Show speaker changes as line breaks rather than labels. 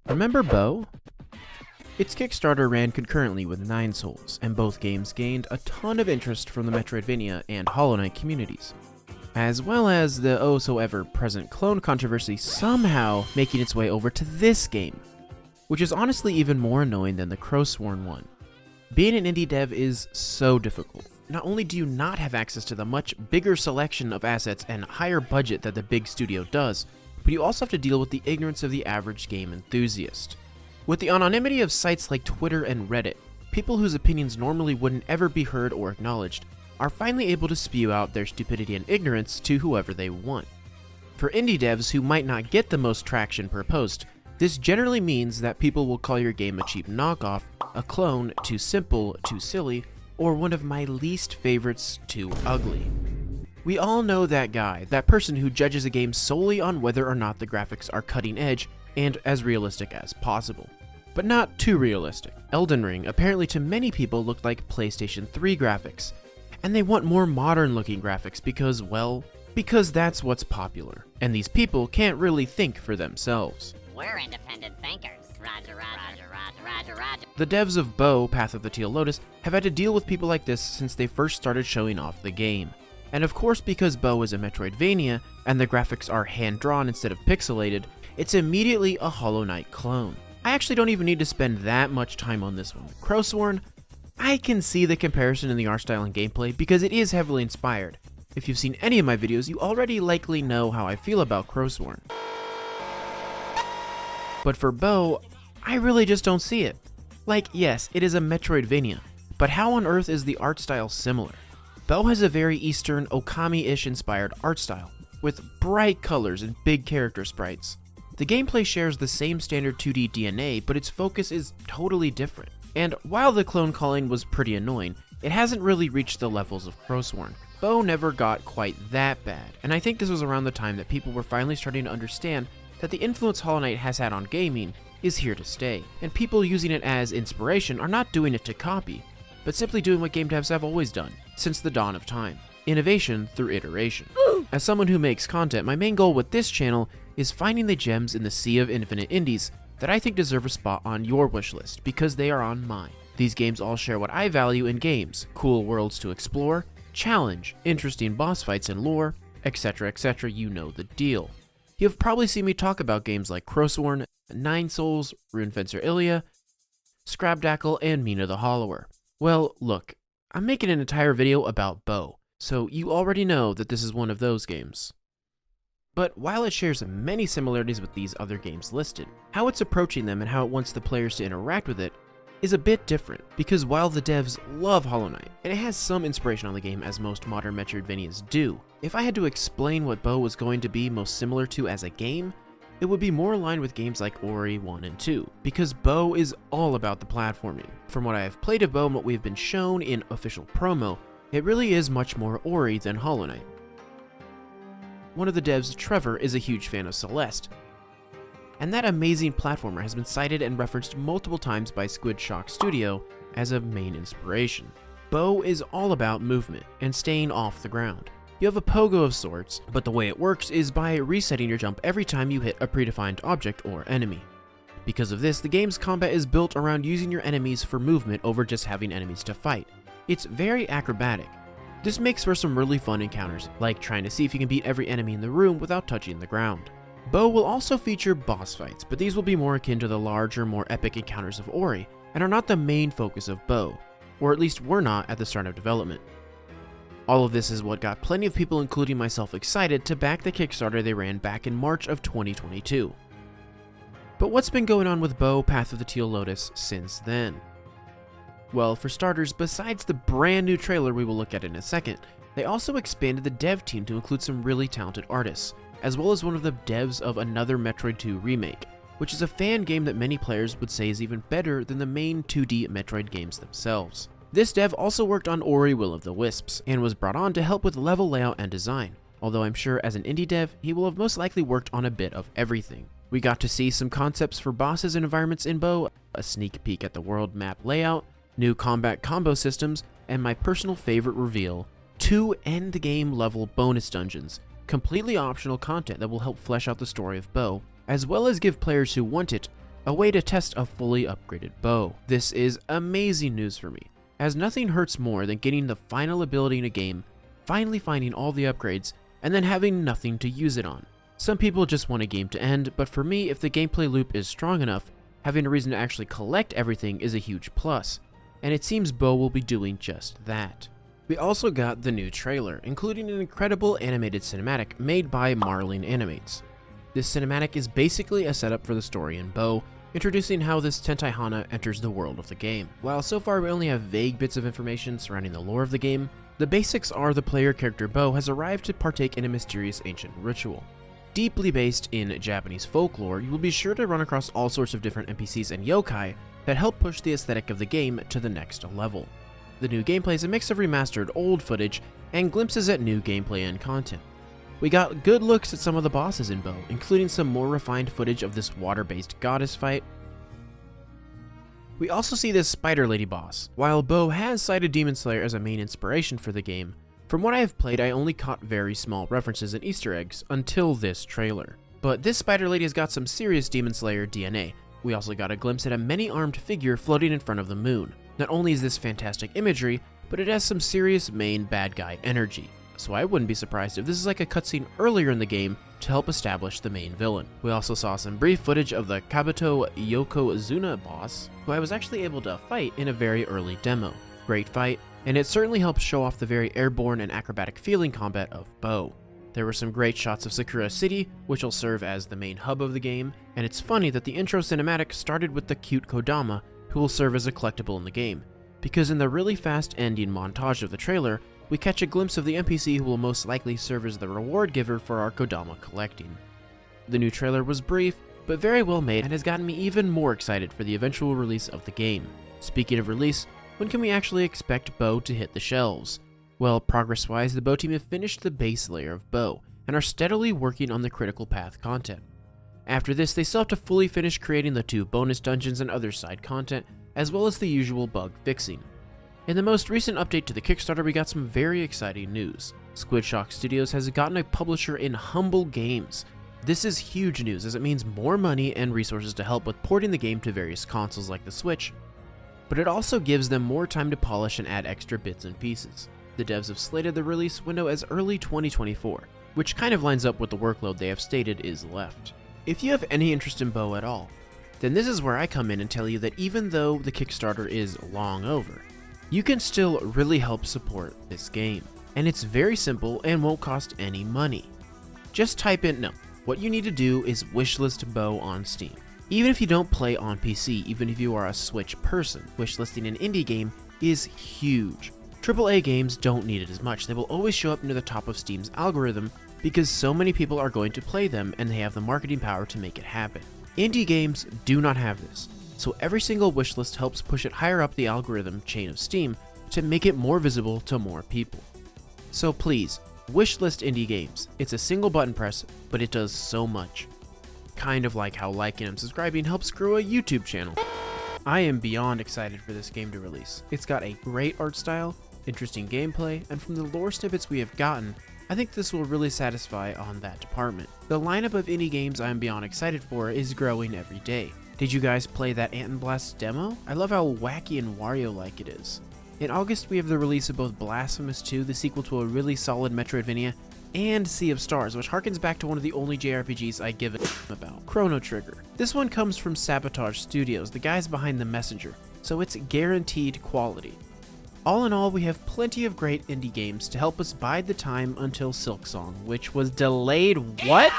Remember Bo? Its Kickstarter ran concurrently with Nine Souls, and both games gained a ton of interest from the Metroidvania and Hollow Knight communities, as well as the oh-so-ever-present clone controversy somehow making its way over to this game, which is honestly even more annoying than the Crowsworn one. Being an indie dev is so difficult. Not only do you not have access to the much bigger selection of assets and higher budget that the big studio does, but you also have to deal with the ignorance of the average game enthusiast. With the anonymity of sites like Twitter and Reddit, people whose opinions normally wouldn't ever be heard or acknowledged are finally able to spew out their stupidity and ignorance to whoever they want. For indie devs who might not get the most traction per post, this generally means that people will call your game a cheap knockoff, a clone, too simple, too silly, or one of my least favorites, too ugly. We all know that guy, that person who judges a game solely on whether or not the graphics are cutting edge and as realistic as possible. But not too realistic. Elden Ring apparently to many people looked like PlayStation 3 graphics, and they want more modern looking graphics because, well, because that's what's popular, and these people can't really think for themselves.
We're independent thinkers. Roger, roger, roger, roger, roger.
The devs of Bo, Path of the Teal Lotus, have had to deal with people like this since they first started showing off the game. And of course, because Bo is a Metroidvania, and the graphics are hand-drawn instead of pixelated, it's immediately a Hollow Knight clone. I actually don't even need to spend that much time on this one. Crowsworn, I can see the comparison in the art style and gameplay because it is heavily inspired. If you've seen any of my videos, you already likely know how I feel about Crowsworn. But for Bo, I really just don't see it. Like, yes, it is a Metroidvania, but how on earth is the art style similar? Bo has a very Eastern, Okami-ish inspired art style, with bright colors and big character sprites. The gameplay shares the same standard 2D DNA, but its focus is totally different. And while the clone calling was pretty annoying, it hasn't really reached the levels of Crowsworn. Bo never got quite that bad, and I think this was around the time that people were finally starting to understand that the influence Hollow Knight has had on gaming is here to stay, and people using it as inspiration are not doing it to copy, but simply doing what game devs have always done, since the dawn of time. Innovation through iteration. As someone who makes content, my main goal with this channel is finding the gems in the sea of infinite indies that I think deserve a spot on your wishlist, because they are on mine. These games all share what I value in games: cool worlds to explore, challenge, interesting boss fights and lore, etc, etc, you know the deal. You've probably seen me talk about games like Crowsworn, Nine Souls, Runefencer Ilia, Scrabdackle, and Mina the Hollower. Well, look, I'm making an entire video about Bo, so you already know that this is one of those games. But while it shares many similarities with these other games listed, how it's approaching them and how it wants the players to interact with it is a bit different, because while the devs love Hollow Knight, and it has some inspiration on the game as most modern Metroidvanias do, if I had to explain what Bo was going to be most similar to as a game, it would be more aligned with games like Ori 1 and 2, because Bo is all about the platforming. From what I have played of Bo and what we have been shown in official promo, it really is much more Ori than Hollow Knight. One of the devs, Trevor, is a huge fan of Celeste, and that amazing platformer has been cited and referenced multiple times by Squid Shock Studio as a main inspiration. Bo is all about movement and staying off the ground. You have a pogo of sorts, but the way it works is by resetting your jump every time you hit a predefined object or enemy. Because of this, the game's combat is built around using your enemies for movement over just having enemies to fight. It's very acrobatic. This makes for some really fun encounters, like trying to see if you can beat every enemy in the room without touching the ground. Bo will also feature boss fights, but these will be more akin to the larger, more epic encounters of Ori, and are not the main focus of Bo, or at least were not at the start of development. All of this is what got plenty of people, including myself, excited to back the Kickstarter they ran back in March of 2022. But what's been going on with Bo, Path of the Teal Lotus since then? Well, for starters, besides the brand new trailer we will look at in a second, they also expanded the dev team to include some really talented artists, as well as one of the devs of another Metroid 2 remake, which is a fan game that many players would say is even better than the main 2D Metroid games themselves. This dev also worked on Ori Will of the Wisps, and was brought on to help with level layout and design, although I'm sure as an indie dev, he will have most likely worked on a bit of everything. We got to see some concepts for bosses and environments in Bo, a sneak peek at the world map layout, new combat combo systems, and my personal favorite reveal, 2 endgame level bonus dungeons, completely optional content that will help flesh out the story of Bo, as well as give players who want it a way to test a fully upgraded bow. This is amazing news for me, as nothing hurts more than getting the final ability in a game, finally finding all the upgrades, and then having nothing to use it on. Some people just want a game to end, but for me, if the gameplay loop is strong enough, having a reason to actually collect everything is a huge plus, and it seems Bow will be doing just that. We also got the new trailer, including an incredible animated cinematic made by Marlin Animates. This cinematic is basically a setup for the story in Bow, introducing how this Tentai Hana enters the world of the game. While so far we only have vague bits of information surrounding the lore of the game, the basics are the player character Bow has arrived to partake in a mysterious ancient ritual. Deeply based in Japanese folklore, you will be sure to run across all sorts of different NPCs and yokai that help push the aesthetic of the game to the next level. The new gameplay is a mix of remastered old footage and glimpses at new gameplay and content. We got good looks at some of the bosses in Bow, including some more refined footage of this water-based goddess fight. We also see this Spider Lady boss. While Bow has cited Demon Slayer as a main inspiration for the game, from what I have played I only caught very small references and Easter eggs until this trailer. But this Spider Lady has got some serious Demon Slayer DNA. We also got a glimpse at a many-armed figure floating in front of the moon. Not only is this fantastic imagery, but it has some serious main bad guy energy. So I wouldn't be surprised if this is like a cutscene earlier in the game to help establish the main villain. We also saw some brief footage of the Kabuto Yokozuna boss, who I was actually able to fight in a very early demo. Great fight, and it certainly helps show off the very airborne and acrobatic feeling combat of Bow. There were some great shots of Sakura City, which will serve as the main hub of the game, and it's funny that the intro cinematic started with the cute Kodama, who will serve as a collectible in the game, because in the really fast ending montage of the trailer, we catch a glimpse of the NPC who will most likely serve as the reward giver for our Kodama collecting. The new trailer was brief, but very well made and has gotten me even more excited for the eventual release of the game. Speaking of release, when can we actually expect Bow to hit the shelves? Well, progress-wise, the Bow team have finished the base layer of Bow, and are steadily working on the critical path content. After this, they still have to fully finish creating the 2 bonus dungeons and other side content, as well as the usual bug fixing. In the most recent update to the Kickstarter, we got some very exciting news. Squidshock Studios has gotten a publisher in Humble Games. This is huge news as it means more money and resources to help with porting the game to various consoles like the Switch, but it also gives them more time to polish and add extra bits and pieces. The devs have slated the release window as early 2024, which kind of lines up with the workload they have stated is left. If you have any interest in Bow at all, then this is where I come in and tell you that even though the Kickstarter is long over, you can still really help support this game. And it's very simple and won't cost any money. Just type in, what you need to do is wishlist Bow on Steam. Even if you don't play on PC, even if you are a Switch person, wishlisting an indie game is huge. AAA games don't need it as much. They will always show up near the top of Steam's algorithm because so many people are going to play them and they have the marketing power to make it happen. Indie games do not have this, so every single wishlist helps push it higher up the algorithm chain of Steam to make it more visible to more people. So please, wishlist indie games. It's a single button press, but it does so much. Kind of like how liking and subscribing helps grow a YouTube channel. I am beyond excited for this game to release. It's got a great art style, interesting gameplay, and from the lore snippets we have gotten, I think this will really satisfy on that department. The lineup of indie games I am beyond excited for is growing every day. Did you guys play that Ant and Blast demo? I love how wacky and Wario-like it is. In August, we have the release of both Blasphemous 2, the sequel to a really solid Metroidvania, and Sea of Stars, which harkens back to one of the only JRPGs I give a about, Chrono Trigger. This one comes from Sabotage Studios, the guys behind The Messenger, so it's guaranteed quality. All in all, we have plenty of great indie games to help us bide the time until Silksong, which was delayed, what?